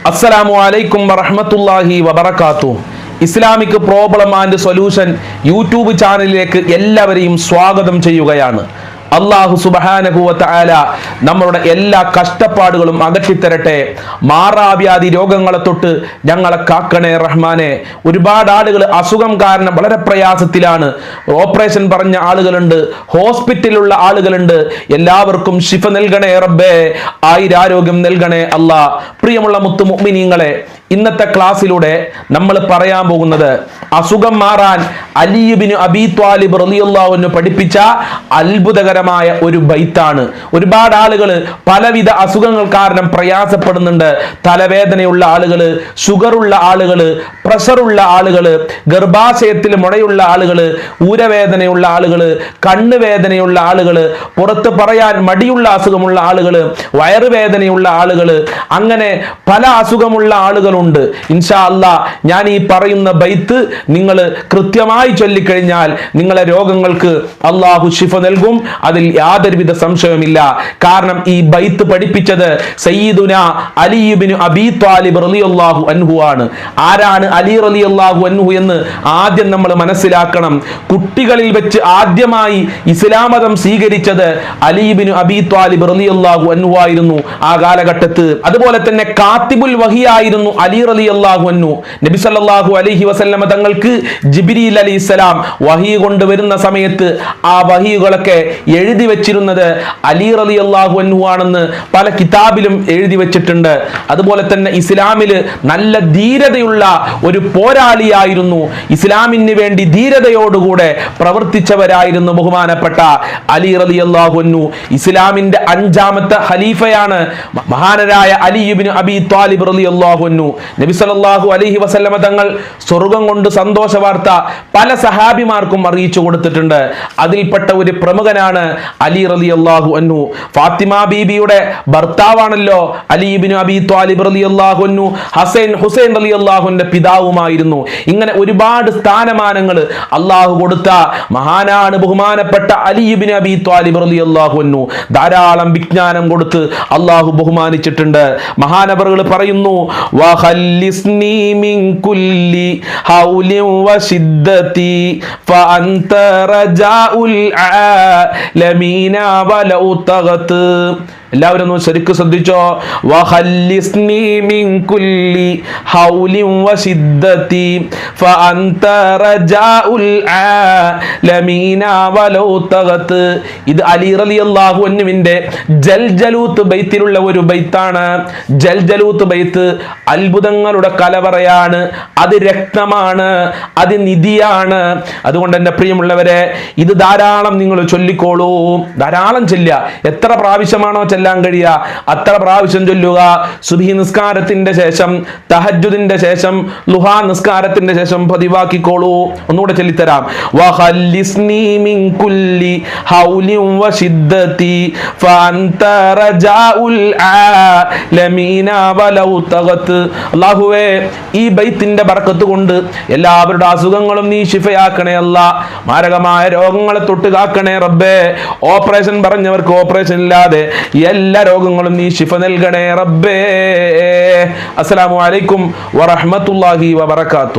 അസ്സലാമു അലൈക്കും വറഹ്മത്തുള്ളാഹി വബറകാതുഹു. Islamic problem and solution YouTube ചാനലിലേക്ക് എല്ലാവരെയും സ്വാഗതം ചെയ്യുകയാണ്. അല്ലാഹു സുബ്ഹാനഹു വ തആല നമ്മളുടെ എല്ലാ കഷ്ടപ്പാടുകളും അകറ്റിത്തരട്ടെ. മാറാവ്യാധി രോഗങ്ങളെ തൊട്ട് ഞങ്ങളെ കാക്കണേ റഹ്മാനെ. ഒരുപാട് ആളുകൾ അസുഖം കാരണം വളരെ പ്രയാസത്തിലാണ്. ഓപ്പറേഷൻ പറഞ്ഞ ആളുകളുണ്ട്, ഹോസ്പിറ്റലിലുള്ള ആളുകളുണ്ട്. എല്ലാവർക്കും ശിഫ നൽകണേ റബ്ബേ, ആയുരാരോഗ്യം നൽകണേ അല്ലാ. പ്രിയമുള്ള മുത്തു മുഅ്മിനീങ്ങളെ, ഇന്നത്തെ ക്ലാസ്സിലൂടെ നമ്മൾ പറയാൻ പോകുന്നത് അസുഖം മാറാൻ അലി ഇബ്നു അബീ ത്വാലിബ് റളിയല്ലാഹു അൻഹു പഠിപ്പിച്ച അത്ഭുതകരമായ ഒരു ബൈത്താണ്. ഒരുപാട് ആളുകൾ പലവിധ അസുഖങ്ങൾ കാരണം പ്രയാസപ്പെടുന്നുണ്ട്. തലവേദനയുള്ള ആളുകൾ, ഷുഗറുള്ള ആളുകൾ, പ്രഷറുള്ള ആളുകൾ, ഗർഭാശയത്തിൽ മുഴയുള്ള ആളുകൾ, ഊരവേദനയുള്ള ആളുകൾ, കണ്ണുവേദനയുള്ള ആളുകൾ, പുറത്ത് പറയാൻ മടിയുള്ള അസുഖമുള്ള ആളുകൾ, വയറുവേദനയുള്ള ആളുകൾ, അങ്ങനെ പല അസുഖമുള്ള ആളുകളുണ്ട്. ഇൻഷാ അല്ലാഹ് ഞാൻ ഈ പറയുന്ന ബൈത്ത് നിങ്ങൾ കൃത്യമായി ചൊല്ലിക്കഴിഞ്ഞാൽ നിങ്ങളെ രോഗങ്ങൾക്ക് അള്ളാഹു ശിഫ നൽകും. അതിൽ യാതൊരുവിധ സംശയവുമില്ല. കാരണം ഈ ബൈത്ത് പഠിപ്പിച്ചത് സയ്യിദുന അലി ഇബ്നു അബീ ത്വാലിബ് റളിയല്ലാഹു അൻഹു ആണ്. ആരാണ് അലി റളിയല്ലാഹു അൻഹു എന്ന് ആദ്യം നമ്മൾ മനസ്സിലാക്കണം. കുട്ടികളിൽ വെച്ച് ആദ്യമായി ഇസ്ലാം മതം സ്വീകരിച്ചത് അലി ഇബ്നു അബീ ത്വാലിബ് റളിയല്ലാഹു അൻഹു ആയിരുന്നു ആ കാലഘട്ടത്ത്. അതുപോലെ തന്നെ കാത്തിബുൽ വഹി ആയിരുന്നു അലി റളിയല്ലാഹു അൻഹു. നബി സല്ലല്ലാഹു അലൈഹി വസല്ലമ തങ്ങൾക്ക് ജിബ്രീൽ അലൈഹിസ്സലാം വഹി കൊണ്ടുവരുന്ന സമയത്ത് ആ വഹികളൊക്കെ എഴുതി വെച്ചിരുന്നത് അലി റളിയല്ലാഹു അൻഹു ആണെന്ന് പല കിതാബിലും എഴുതി വെച്ചിട്ടുണ്ട്. അതുപോലെ തന്നെ ഇസ്ലാമിൽ നല്ല ധീരതയുള്ള ഒരു പോരാളിയായിരുന്നു. ഇസ്ലാമിന് വേണ്ടി ധീരതയോടുകൂടെ പ്രവർത്തിച്ചവരായിരുന്നു ബഹുമാനപ്പെട്ട അലി റളിയല്ലാഹു അൻഹു. ഇസ്ലാമിന്റെ 5ാമത്തെ ഖലീഫയാണ് മഹാനരായ അലി ഇബ്നു അബീ ത്വാലിബ് റളിയല്ലാഹു അൻഹു. നബി സല്ലല്ലാഹു അലൈഹി വസല്ലമ തങ്ങൾ സ്വർഗ്ഗം കൊണ്ട് സന്തോഷ വാർത്ത പല സഹാബിമാർക്കും അറിയിച്ചു കൊടുത്തിട്ടുണ്ട്. അതിൽപ്പെട്ട ഒരു പ്രമുഖനാണ് അലി റളിയല്ലാഹു അൻഹു. ഫാത്തിമ ബീബിയുടെ ഭർത്താവാണല്ലോ അലി ഇബ്നു അബീ ത്വാലിബ് റളിയല്ലാഹു അൻഹു. ഹുസൈൻ റളിയല്ലാഹുവിന്റെ പിതാവുമായിരുന്നു. ഇങ്ങനെ ഒരുപാട് സ്ഥാനമാനങ്ങൾ അള്ളാഹു കൊടുത്ത മഹാനാണ് ബഹുമാനപ്പെട്ട അലി ഇബ്നു അബീ ത്വാലിബ് റളിയല്ലാഹു അൻഹു. ധാരാളം വിജ്ഞാനം കൊടുത്ത് അള്ളാഹു ബഹുമാനിച്ചിട്ടുണ്ട്. മഹാനവറുകൾ പറയുന്നു, വഖല്ലിസ്നി മിൻ കുല്ലി ഹൗലിൻ വശിദ്ദതി ഫഅൻത റജാഉൽ ആലമീന വലൗ തഗത്. എല്ലാവരും ഒന്ന് ശരിക്കും ശ്രദ്ധിച്ചോ. വഖല്ലിസ്നി മിൻ കുല്ലി ഹൗലിൻ വശിദ്ദതി ഫഅൻത റജാഉൽ ആലമീന വലൗ തഗത്. ഇത് അലി റളിയല്ലാഹു അൻഹുവിന്റെ ജൽജലൂത്ത് ബൈത്തിലുള്ള ഒരു ബൈത്താണ്. ജൽജലൂത്ത് ബൈത്ത് അത്ഭുതങ്ങളുടെ കലവറയാണ്. അത് രക്തമാണ്, അത് നിധിയാണ്. അതുകൊണ്ട് എൻ്റെ പ്രിയമുള്ളവരെ, ഇത് ധാരാളം നിങ്ങൾ ചൊല്ലിക്കോളൂ. ധാരാളം ചൊല്ലുക. എത്ര പ്രാവശ്യമാണോ ചെല്ലാൻ കഴിയുക അത്ര പ്രാവശ്യം ചൊല്ലുക. സുബ്ഹി നിസ്കാരത്തിന്റെ ശേഷം, തഹജ്ജുദിന്റെ ശേഷം, ളുഹാ നിസ്കാരത്തിന്റെ ശേഷം പതിവാക്കിക്കോളൂ. ഒന്നുകൂടെ ചൊല്ലിത്തരാം. വഖല്ലിസ്നി മിൻ കുല്ലി ഹൗലിൻ വശിദ്ദതി ഫഅൻത റജാഉൽ ആലമീന വലൗ തഗത്. അല്ലാഹുവേ, ഈ ബൈത്തിന്റെ ബർക്കത്ത് കൊണ്ട് എല്ലാവരുടെ അസുഖങ്ങളും നീ ശിഫയാക്കണേ അല്ലാ. മാരകമായ രോഗങ്ങളെ തൊട്ട് കാക്കണേ റബ്ബേ. ഓപ്പറേഷൻ പറഞ്ഞവർക്ക് ഓപ്പറേഷൻ ഇല്ലാതെ എല്ലാ രോഗങ്ങളും നീ ശിഫ നൽകണേ റബ്ബേ. അസ്സലാമു അലൈക്കും വറഹ്മത്തുള്ളാഹി വബറകാതുഹു.